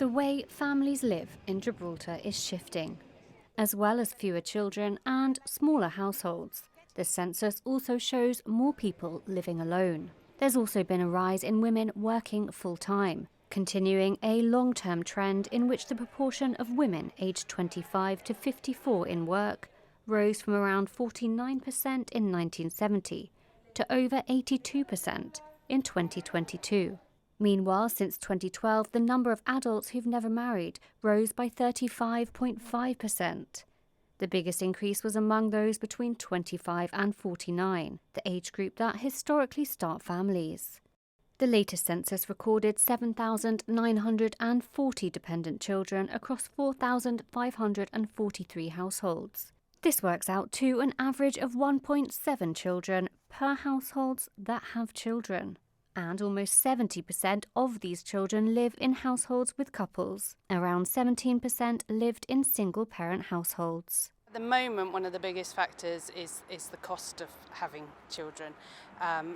The way families live in Gibraltar is shifting. As well as fewer children and smaller households, the census also shows more people living alone. There's also been a rise in women working full-time, continuing a long-term trend in which the proportion of women aged 25 to 54 in work rose from around 49% in 1970 to over 82% in 2022. Meanwhile, since 2012, the number of adults who've never married rose by 35.5%. The biggest increase was among those between 25 and 49, the age group that historically start families. The latest census recorded 7,940 dependent children across 4,543 households. This works out to an average of 1.7 children per households that have children. And almost 70% of these children live in households with couples. Around 17% lived in single-parent households. At the moment, one of the biggest factors is the cost of having children.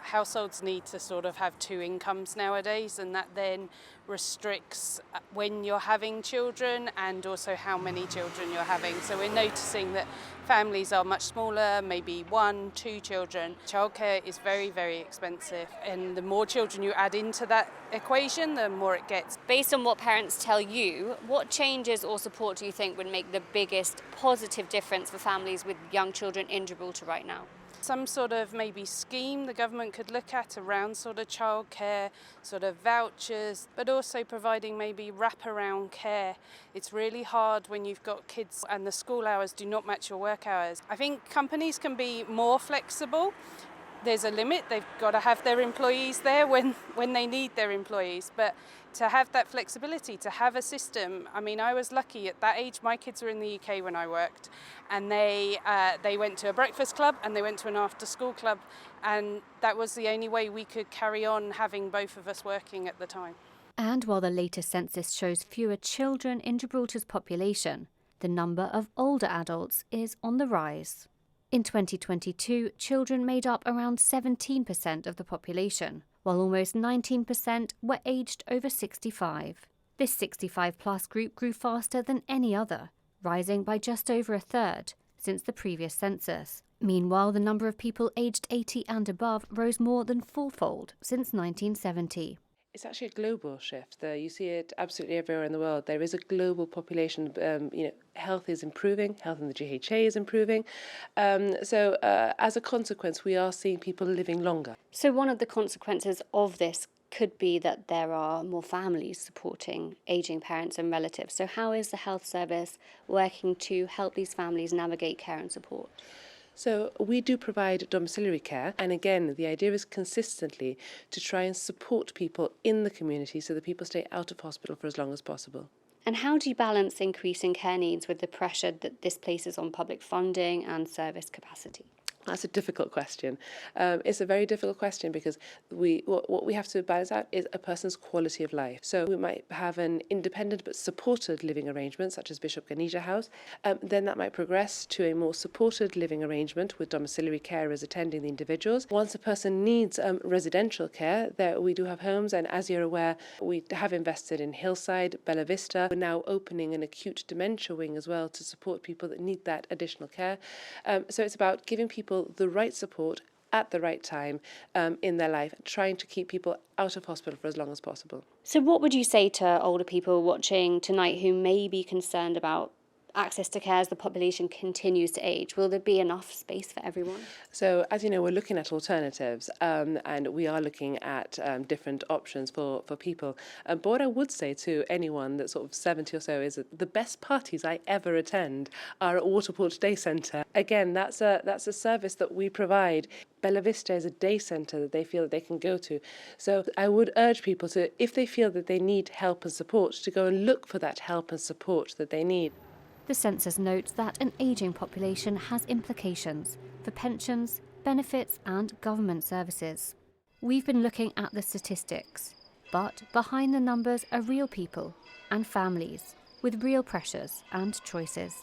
Households need to sort of have two incomes nowadays, and that then restricts when you're having children and also how many children you're having. So we're noticing that families are much smaller, maybe 1, 2 children. Childcare is very, very expensive, and the more children you add into that equation, the more it gets. Based on what parents tell you, what changes or support do you think would make the biggest positive difference for families with young children in Gibraltar right now? Some sort of maybe scheme the government could look at around sort of childcare, sort of vouchers, but also providing maybe wraparound care. It's really hard when you've got kids and the school hours do not match your work hours. I think companies can be more flexible. There's a limit, they've got to have their employees there when they need their employees, but to have that flexibility, to have a system. I mean, I was lucky at that age, my kids were in the UK when I worked, and they went to a breakfast club and they went to an after school club, and that was the only way we could carry on having both of us working at the time. And while the latest census shows fewer children in Gibraltar's population, the number of older adults is on the rise. In 2022, children made up around 17% of the population, while almost 19% were aged over 65. This 65-plus group grew faster than any other, rising by just over a third since the previous census. Meanwhile, the number of people aged 80 and above rose more than fourfold since 1970. It's actually a global shift. You see it absolutely everywhere in the world. There is a global population. Health is improving. Health in the GHA is improving. As a consequence, we are seeing people living longer. So one of the consequences of this could be that there are more families supporting ageing parents and relatives. So how is the health service working to help these families navigate care and support? So we do provide domiciliary care, and again, the idea is consistently to try and support people in the community so that people stay out of hospital for as long as possible. And how do you balance increasing care needs with the pressure that this places on public funding and service capacity? That's a difficult question. It's a very difficult question because what we have to balance out is a person's quality of life. So we might have an independent but supported living arrangement, such as Bishop Ganija House. Then that might progress to a more supported living arrangement with domiciliary carers attending the individuals. Once a person needs residential care, there we do have homes, and as you're aware, we have invested in Hillside, Bella Vista. We're now opening an acute dementia wing as well to support people that need that additional care. So it's about giving people the right support at the right time in their life, trying to keep people out of hospital for as long as possible. So what would you say to older people watching tonight who may be concerned about access to care as the population continues to age? Will there be enough space for everyone? So, as you know, we're looking at alternatives and we are looking at different options for people. But what I would say to anyone that's sort of 70 or so is that the best parties I ever attend are at Waterport Day Centre. Again, that's a service that we provide. Bella Vista is a day centre that they feel that they can go to. So I would urge people to, if they feel that they need help and support, to go and look for that help and support that they need. The census notes that an ageing population has implications for pensions, benefits and government services. We've been looking at the statistics, but behind the numbers are real people and families with real pressures and choices.